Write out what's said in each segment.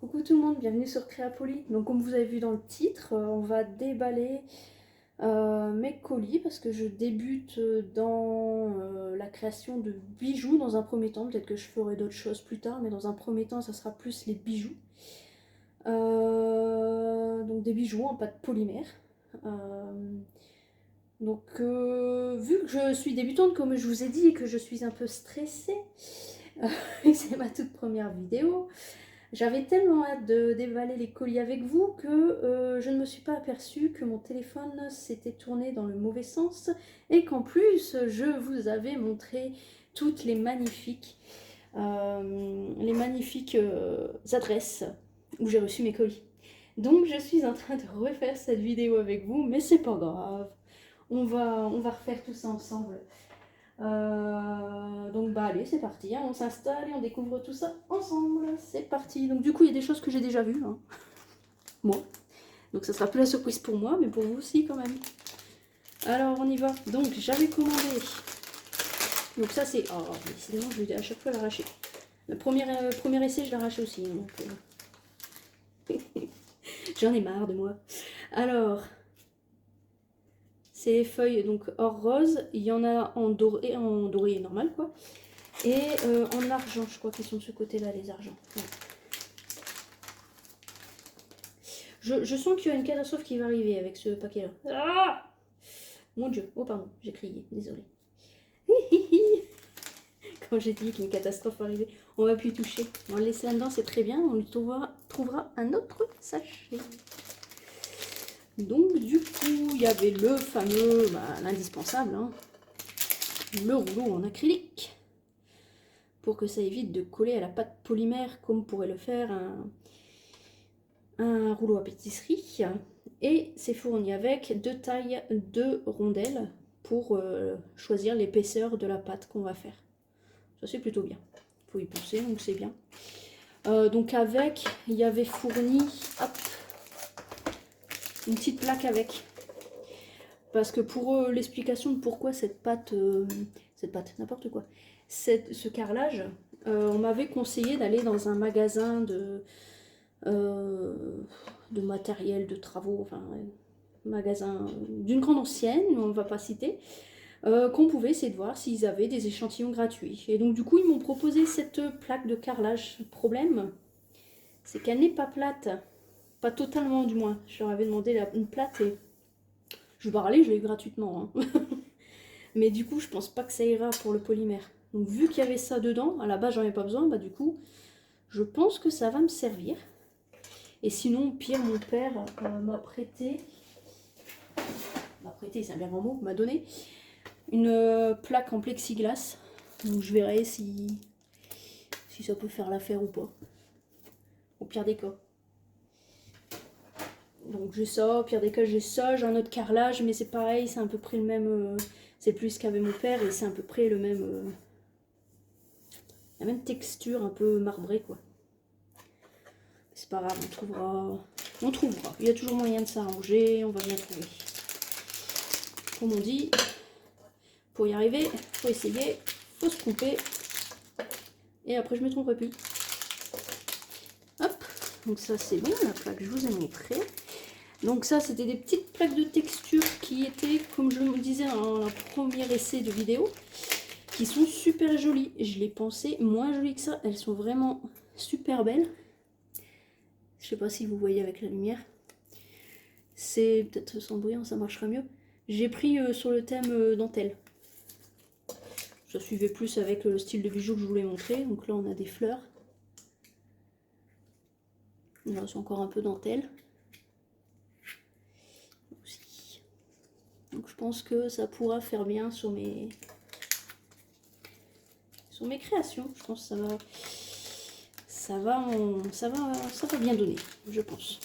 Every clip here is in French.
Coucou tout le monde, bienvenue sur Créapoly. Donc comme vous avez vu dans le titre, on va déballer mes colis parce que je débute dans la création de bijoux dans un premier temps. Peut-être que je ferai d'autres choses plus tard, mais dans un premier temps ça sera plus les bijoux. Donc des bijoux en pâte polymère. Vu que je suis débutante comme je vous ai dit et que je suis un peu stressée, c'est ma toute première vidéo. J'avais tellement hâte de déballer les colis avec vous que je ne me suis pas aperçue que mon téléphone s'était tourné dans le mauvais sens et qu'en plus je vous avais montré toutes les magnifiques adresses où j'ai reçu mes colis. Donc je suis en train de refaire cette vidéo avec vous, mais c'est pas grave. On va refaire tout ça ensemble. Donc bah allez, c'est parti, hein, on s'installe et on découvre tout ça ensemble. C'est parti. Donc du coup, il y a des choses que j'ai déjà vues, hein, moi. Donc ça sera plus la surprise pour moi, mais pour vous aussi quand même. Alors on y va. Donc j'avais commandé. Donc ça c'est... Oh, décidément, je vais à chaque fois l'arracher. Le premier essai, je l'arrache aussi. Donc, j'en ai marre de moi. Alors... c'est les feuilles donc or rose, il y en a en doré normal quoi, et en argent, je crois qu'ils sont de ce côté-là les argents. Ouais. Je sens qu'il y a une catastrophe qui va arriver avec ce paquet-là. Ah mon dieu, oh pardon, j'ai crié, désolé. Quand j'ai dit qu'une catastrophe va arriver, on va plus y toucher. On va le laisser là-dedans, c'est très bien, on lui trouvera un autre sachet. Donc du coup, il y avait le fameux, l'indispensable, hein, le rouleau en acrylique, pour que ça évite de coller à la pâte polymère comme pourrait le faire un rouleau à pâtisserie. Et c'est fourni avec deux tailles de rondelles pour choisir l'épaisseur de la pâte qu'on va faire. Ça c'est plutôt bien, il faut y penser, donc c'est bien. Donc avec, il y avait fourni, hop, une petite plaque avec. Parce que pour l'explication de pourquoi cette pâte, n'importe quoi, ce carrelage, on m'avait conseillé d'aller dans un magasin de matériel, de travaux, enfin, magasin d'une grande ancienne, on ne va pas citer, qu'on pouvait essayer de voir s'ils avaient des échantillons gratuits. Et donc du coup, ils m'ont proposé cette plaque de carrelage. Le problème, c'est qu'elle n'est pas plate. Pas totalement du moins. Je leur avais demandé une plate et je vais parler, je l'ai eu gratuitement. Hein. Mais du coup, je pense pas que ça ira pour le polymère. Donc vu qu'il y avait ça dedans, à la base j'en ai pas besoin, bah du coup, je pense que ça va me servir. Et sinon, pire, mon père m'a prêté, c'est un bien grand mot, m'a donné une plaque en plexiglas. Donc je verrai si ça peut faire l'affaire ou pas. Au pire des cas. Donc j'ai ça, au pire des cas j'ai ça, j'ai un autre carrelage, mais c'est pareil, c'est à peu près le même, c'est plus qu'avait mon père et c'est à peu près le même, la même texture un peu marbrée quoi. C'est pas grave, on trouvera, il y a toujours moyen de s'arranger, on va bien trouver. Comme on dit, pour y arriver, faut essayer, faut se tromper, et après je me tromperai plus. Hop, donc ça c'est bon, la plaque je vous ai montré. Donc ça, c'était des petites plaques de texture qui étaient, comme je le disais dans le premier essai de vidéo, qui sont super jolies. Je les pensais moins jolies que ça. Elles sont vraiment super belles. Je sais pas si vous voyez avec la lumière. C'est peut-être sans bruyant, ça marchera mieux. J'ai pris sur le thème dentelle. Ça suivait plus avec le style de bijoux que je voulais montrer. Donc là, on a des fleurs. Là, c'est encore un peu dentelle. Donc je pense que ça pourra faire bien sur mes créations. Je pense que ça va bien donner, je pense.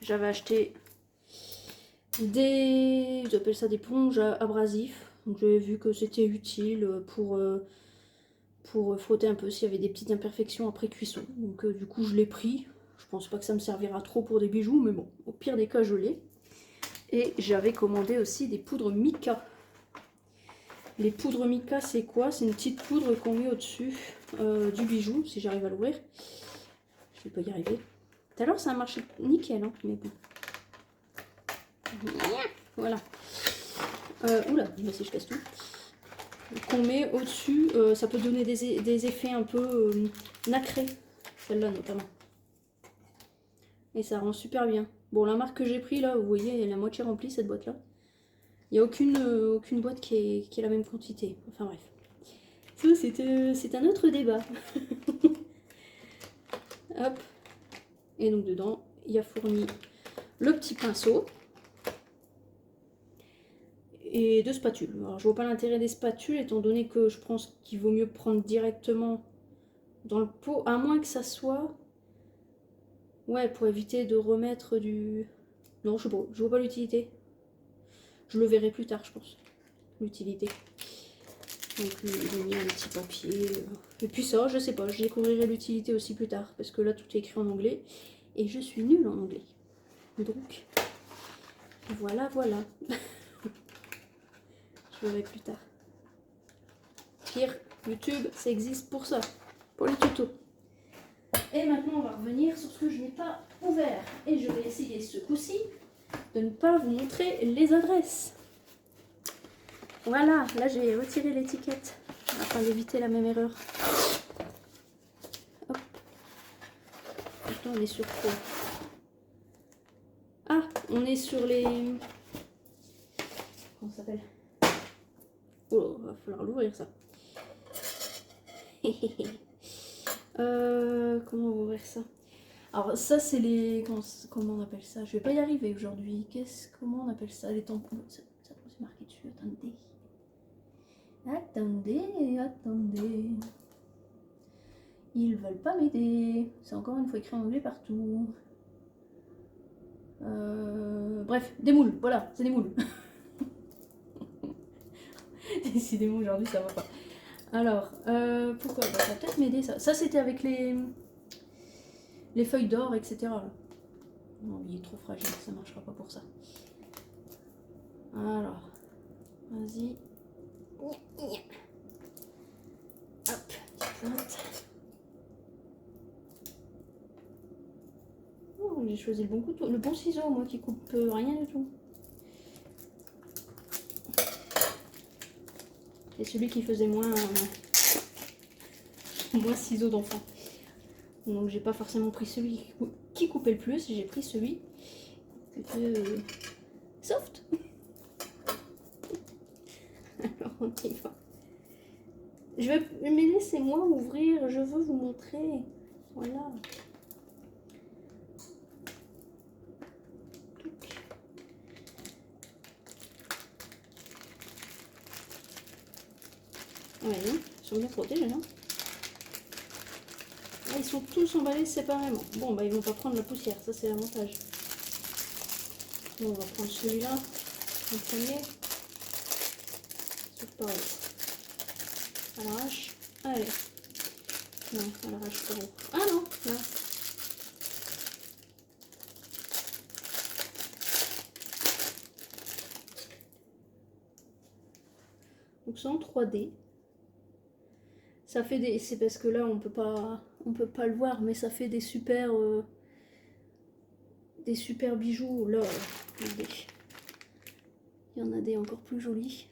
J'avais acheté j'appelle ça des ponges abrasifs. Donc j'avais vu que c'était utile pour frotter un peu s'il y avait des petites imperfections après cuisson. Donc du coup je l'ai pris. Je pense pas que ça me servira trop pour des bijoux, mais bon, au pire des cas je l'ai. Et j'avais commandé aussi des poudres mica. Les poudres mica, c'est quoi? C'est une petite poudre qu'on met au-dessus du bijou, si j'arrive à l'ouvrir. vais pas y arriver. Tout à l'heure, ça a marché nickel, hein, mais bon. Voilà. Oula, si je casse tout. Qu'on met au-dessus, ça peut donner des effets un peu nacrés. Celle-là notamment. Et ça rend super bien. Bon, la marque que j'ai pris là, vous voyez, elle est la moitié remplie cette boîte-là. Il n'y a aucune boîte qui est la même quantité. Enfin bref. Ça, c'est un autre débat. Hop. Et donc dedans, il y a fourni le petit pinceau. Et 2 spatules. Alors je vois pas l'intérêt des spatules, étant donné que je pense qu'il vaut mieux prendre directement dans le pot, à moins que ça soit... Ouais, pour éviter de remettre du... Non, je vois pas l'utilité. Je le verrai plus tard, je pense. L'utilité. Donc ils ont mis un petit papier. Et puis ça, je sais pas, je découvrirai l'utilité aussi plus tard. Parce que là, tout est écrit en anglais. Et je suis nulle en anglais. Donc, voilà. Je verrai plus tard. Pire, YouTube, ça existe pour ça. Pour les tutos. Et maintenant, on va revenir sur ce que je n'ai pas ouvert. Et je vais essayer ce coup-ci de ne pas vous montrer les adresses. Voilà, là j'ai retiré l'étiquette afin d'éviter la même erreur. Hop. Maintenant, on est sur quoi? Ah, on est sur les... Comment ça s'appelle? Oh, va falloir l'ouvrir ça. Comment ouvrir ça? Alors ça c'est les... Comment on appelle ça? Je vais pas y arriver aujourd'hui. Comment on appelle ça? Les tampons. Ça c'est marqué dessus. Attendez. Ils veulent pas m'aider. C'est encore une fois écrit en anglais partout. Bref, des moules. Voilà, c'est des moules. Décidément aujourd'hui ça va pas. Alors, pourquoi? Bah, ça va peut-être m'aider ça. Ça c'était avec les feuilles d'or, etc. Non, il est trop fragile, ça marchera pas pour ça. Alors, vas-y. Hop, pointe. Oh, j'ai choisi le bon couteau, le bon ciseau, moi qui coupe rien du tout. C'est celui qui faisait moins ciseaux d'enfant. Donc j'ai pas forcément pris celui qui coupait le plus, j'ai pris celui soft. Alors on y va. Mais laissez-moi ouvrir, je veux vous montrer. Voilà. Ouais, ils sont bien protégés, hein. Ils sont tous emballés séparément. Bon, bah ils vont pas prendre la poussière, ça c'est l'avantage. Bon, on va prendre celui-là en premier. C'est pareil. À l'arrache. Allez. Non, à l'arrache pas. Ah non, là. Donc c'est en 3D. Ça fait des... C'est parce que là on peut pas le voir, mais ça fait des super bijoux. Là, regardez. Il y en a des encore plus jolis.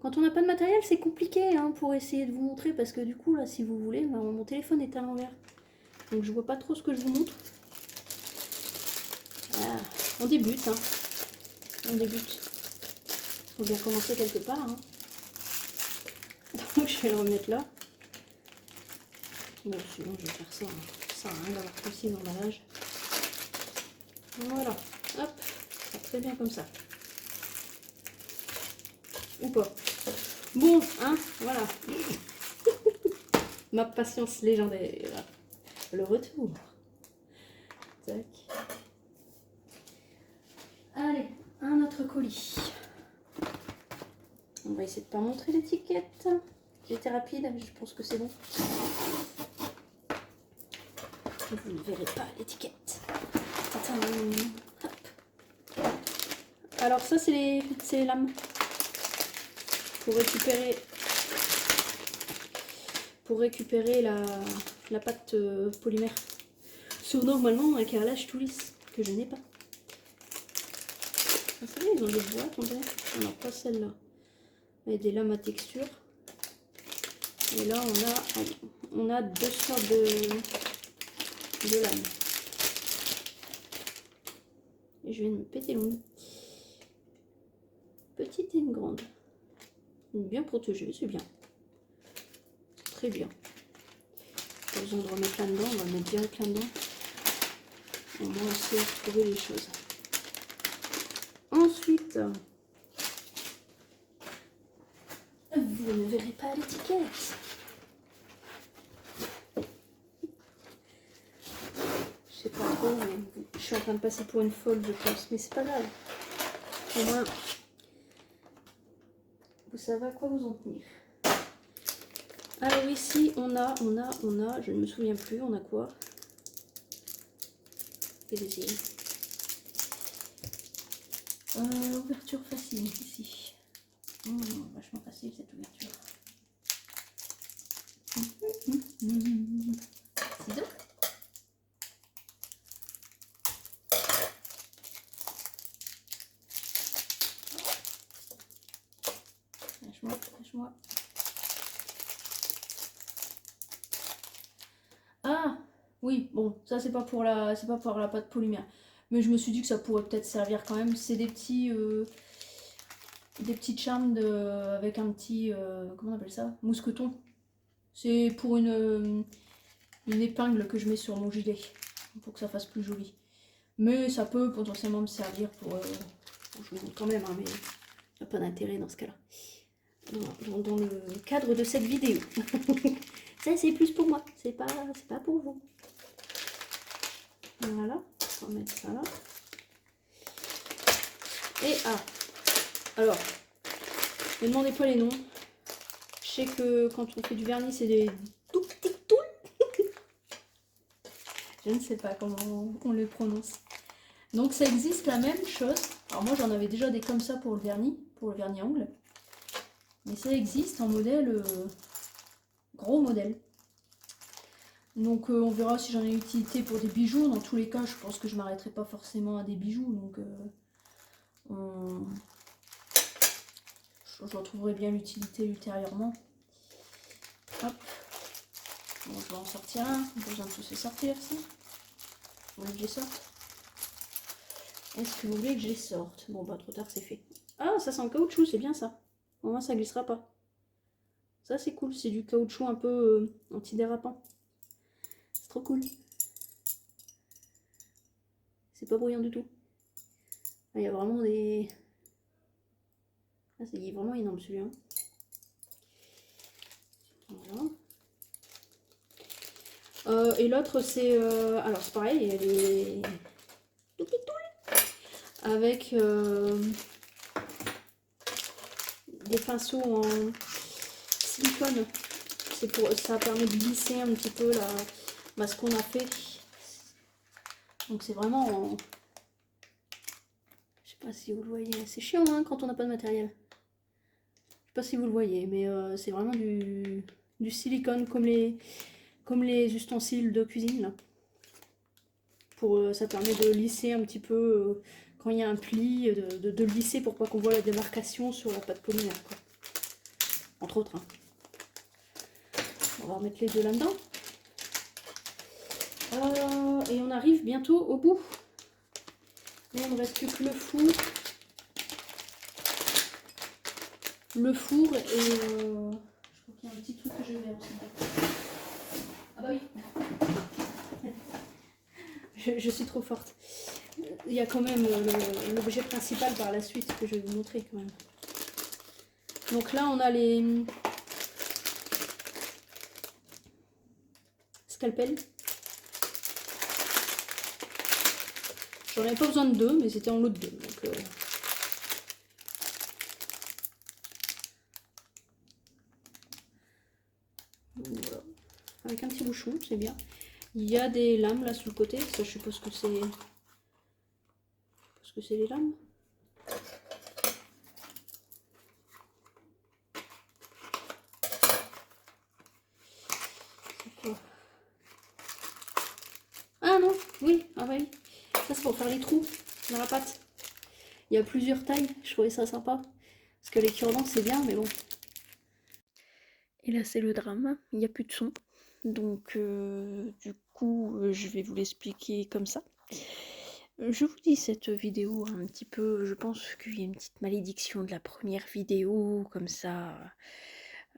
Quand on n'a pas de matériel, c'est compliqué hein, pour essayer de vous montrer, parce que du coup là, si vous voulez, bah, mon téléphone est à l'envers. Donc je vois pas trop ce que je vous montre. Voilà. On débute, hein. On débute. Faut bien commencer quelque part, hein. Donc je vais le remettre là. Bon, sinon je vais faire ça. Hein. Ça sert à rien d'avoir poussé l'emballage. Voilà. Hop. Ça très bien comme ça. Ou pas. Bon, hein, voilà. Ma patience légendaire. Le retour. Tac. Allez, un autre colis. On va essayer de ne pas montrer l'étiquette. J'étais rapide, je pense que c'est bon. Vous ne verrez pas l'étiquette. Alors ça, c'est les lames. Pour récupérer la pâte polymère sur normalement un carrelage tout lisse que je n'ai pas. Vous savez, ils ont des boîtes, on dirait. Non, pas celle-là. Et des lames à texture. Et là, on a deux sortes de lames. Et je viens de me péter l'ongle. Petite et une grande. Bien protégée, c'est bien. Très bien. Pas besoin de remettre là-dedans, on va le mettre direct là-dedans. Au moins, on sait trouver les choses. Ensuite, vous ne verrez pas l'étiquette. Je sais pas trop, mais je suis en train de passer pour une folle, je pense. Mais c'est pas grave. Au moins, vous savez à quoi vous en tenir. Alors ici, on a, je ne me souviens plus, on a quoi? Ouverture facile, ici. Vachement facile cette ouverture. Ciseaux. Lâche-moi. Ah oui, bon, ça c'est pas pour la pâte polymère. Mais je me suis dit que ça pourrait peut-être servir quand même. C'est des petits charmes avec un petit, comment on appelle ça? Mousqueton. C'est pour une épingle que je mets sur mon gilet, pour que ça fasse plus joli. Mais ça peut potentiellement me servir pour... je vous montre quand même, hein, mais il n'y a pas d'intérêt dans ce cas-là. Dans le cadre de cette vidéo. Ça c'est plus pour moi, c'est pas pour vous. Voilà, on va mettre ça là. Et alors, ne me demandez pas les noms. Je sais que quand on fait du vernis, c'est des tout petits toules. Je ne sais pas comment on les prononce. Donc ça existe la même chose. Alors moi j'en avais déjà des comme ça pour le vernis ongle. Mais ça existe en modèle gros modèle. Donc on verra si j'en ai utilité pour des bijoux. Dans tous les cas, je pense que je m'arrêterai pas forcément à des bijoux. Donc je retrouverai bien l'utilité ultérieurement. Hop. Bon, je vais en sortir un. Pas besoin de tous les sortir ici. Vous voulez que je les sorte? Est-ce que vous voulez que je les sorte? Bon bah trop tard, c'est fait. Ah, ça sent le caoutchouc, c'est bien ça. Au moins ça glissera pas. Ça c'est cool, c'est du caoutchouc un peu antidérapant. C'est trop cool. C'est pas bruyant du tout. Ah, il y a vraiment des... Ah, c'est vraiment énorme celui-là. Voilà. Et l'autre c'est... alors c'est pareil, elle est... tout petit tout. Avec des pinceaux en silicone. Ça permet de lisser un petit peu ce qu'on a fait. Donc c'est vraiment... Je sais pas si vous le voyez. C'est chiant hein, quand on n'a pas de matériel. Je sais pas si vous le voyez, mais c'est vraiment du silicone comme les ustensiles de cuisine là. Ça permet de lisser un petit peu quand il y a un pli, de lisser pour pas qu'on voit la démarcation sur la pâte polymère, quoi. Entre autres. Hein. On va remettre les deux là-dedans. Et on arrive bientôt au bout. Et il ne me reste plus que le four. Le four et je crois qu'il y a un petit truc que je vais aussi. Ah bah oui. je suis trop forte. Il y a quand même l'objet principal par la suite que je vais vous montrer quand même. Donc là on a les scalpels. J'en avais pas besoin de deux, mais c'était en lot de deux. Donc, voilà. Avec un petit bouchon, c'est bien. Il y a des lames là sur le côté. Ça, je suppose que c'est. Parce que c'est les lames. C'est quoi? Ah non, oui, ah bah oui. Ça c'est pour faire les trous dans la pâte. Il y a plusieurs tailles, je trouvais ça sympa. Parce que les cure-dents c'est bien, mais bon. Et là c'est le drame, il n'y a plus de son. Donc du coup je vais vous l'expliquer comme ça. Je vous dis cette vidéo un petit peu, je pense qu'il y a une petite malédiction de la première vidéo, comme ça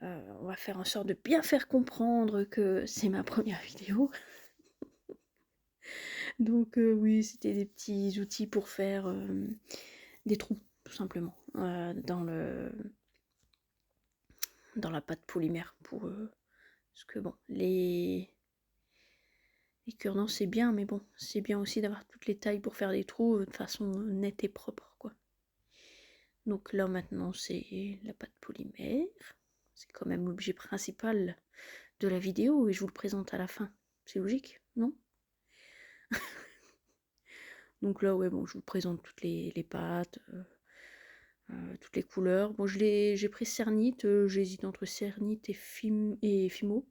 on va faire en sorte de bien faire comprendre que c'est ma première vidéo. Donc oui, c'était des petits outils pour faire des trous, tout simplement, dans la pâte polymère. Parce que bon, les cure-dents c'est bien, mais bon, c'est bien aussi d'avoir toutes les tailles pour faire des trous de façon nette et propre, quoi. Donc là maintenant c'est la pâte polymère. C'est quand même l'objet principal de la vidéo et je vous le présente à la fin. C'est logique, non? Donc là, ouais, bon, je vous présente toutes les pâtes, toutes les couleurs. Bon, j'ai pris Cernite, j'hésite entre Cernite et Fimo.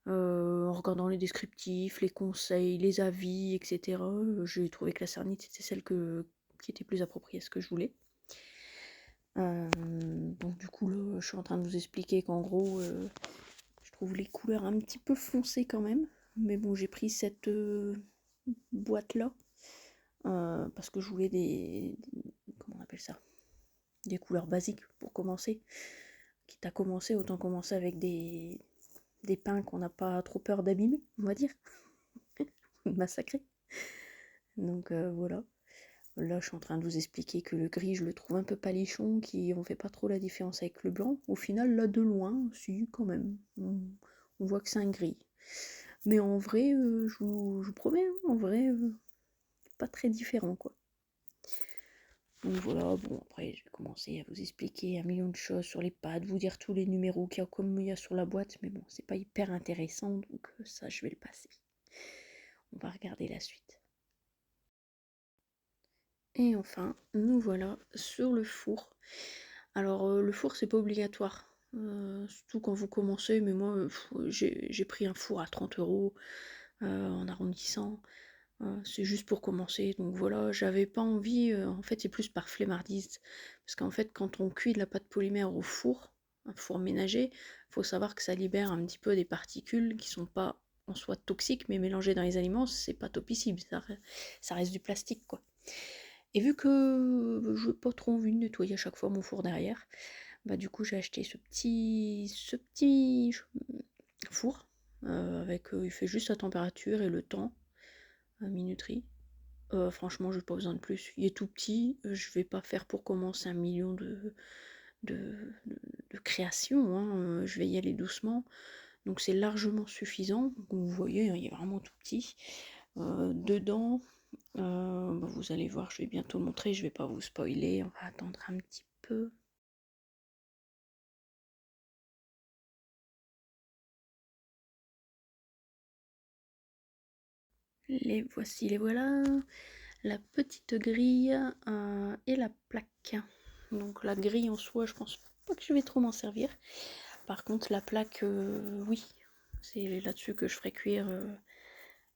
En regardant les descriptifs, les conseils, les avis, etc., j'ai trouvé que la Cernite c'était celle qui était plus appropriée à ce que je voulais. Donc du coup là, je suis en train de vous expliquer qu'en gros, je trouve les couleurs un petit peu foncées quand même. Mais bon, j'ai pris cette boîte là parce que je voulais comment on appelle ça, des couleurs basiques pour commencer. Quitte à commencer, autant commencer avec des peints qu'on n'a pas trop peur d'abîmer, on va dire, de massacrer. Donc voilà. Là, je suis en train de vous expliquer que le gris, je le trouve un peu palichon, qui on fait pas trop la différence avec le blanc. Au final, là, de loin, si, quand même, on voit que c'est un gris. Mais en vrai, je vous promets, hein, en vrai, pas très différent, quoi. Donc voilà, bon, après, je vais commencer à vous expliquer un million de choses sur les pads, vous dire tous les numéros qu'il y a comme il y a sur la boîte, mais bon, c'est pas hyper intéressant, donc ça, je vais le passer. On va regarder la suite. Et enfin, nous voilà sur le four. Alors le four c'est pas obligatoire, surtout quand vous commencez, mais moi j'ai pris un four à 30 € en arrondissant, c'est juste pour commencer, donc voilà, j'avais pas envie, en fait c'est plus par flemmardise, parce qu'en fait quand on cuit de la pâte polymère au four, un four ménager, faut savoir que ça libère un petit peu des particules qui sont pas en soi toxiques, mais mélangées dans les aliments, c'est pas topicible, ça reste du plastique quoi. Et vu que je n'ai pas trop envie de nettoyer à chaque fois mon four derrière, bah du coup j'ai acheté ce petit four avec il fait juste sa température et le temps, minuterie. Franchement, j'ai pas besoin de plus. Il est tout petit, je vais pas faire pour commencer un million de, de créations, hein, je vais y aller doucement. Donc c'est largement suffisant. Donc, vous voyez, hein, il est vraiment tout petit. Dedans, bah, vous allez voir, je vais bientôt le montrer, je vais pas vous spoiler, on va attendre un petit peu. Les voici, les voilà. La petite grille et la plaque. Donc la grille en soi, je pense pas que je vais trop m'en servir. Par contre, la plaque, oui, c'est là-dessus que je ferai cuire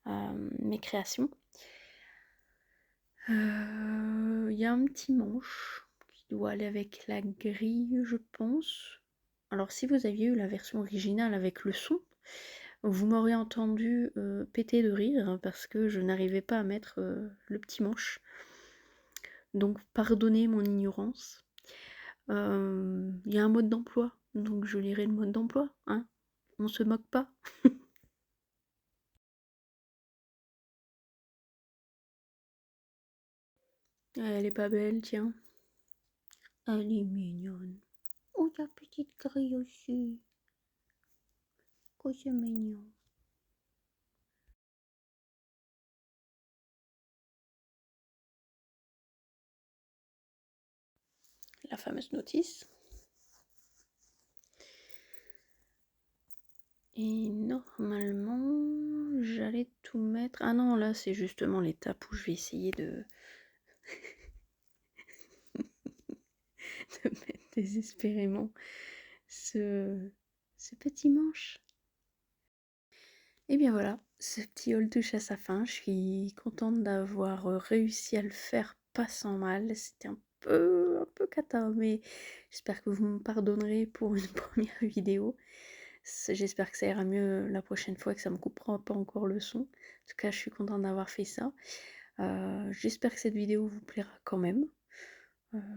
mes créations. Il y a un petit manche qui doit aller avec la grille, je pense. Alors si vous aviez eu la version originale avec le son, vous m'auriez entendu péter de rire hein, parce que je n'arrivais pas à mettre le petit manche. Donc pardonnez mon ignorance. Il y a un mode d'emploi, donc je lirai le mode d'emploi, hein. On se moque pas. Elle est pas belle, tiens. Elle est mignonne. Oh, la petite grille aussi. Oh, c'est mignon. La fameuse notice. Et normalement, j'allais tout mettre... Ah non, là, c'est justement l'étape où je vais essayer de... de mettre désespérément ce petit manche. Et bien voilà, ce petit haul touche à sa fin. Je suis contente d'avoir réussi à le faire pas sans mal. C'était un peu cata, mais j'espère que vous me pardonnerez pour une première vidéo. J'espère que ça ira mieux la prochaine fois, que ça me coupera pas encore le son. En tout cas, je suis contente d'avoir fait ça. J'espère que cette vidéo vous plaira quand même.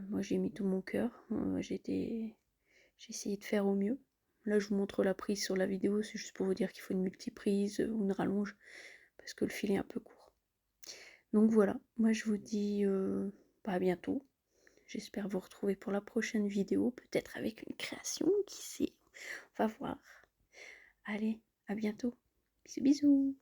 Moi, j'ai mis tout mon cœur. J'ai essayé de faire au mieux. Là, je vous montre la prise sur la vidéo, c'est juste pour vous dire qu'il faut une multiprise ou une rallonge, parce que le fil est un peu court. Donc voilà, moi je vous dis à bientôt. J'espère vous retrouver pour la prochaine vidéo, peut-être avec une création, qui sait, on va voir. Allez, à bientôt. Bisous bisous.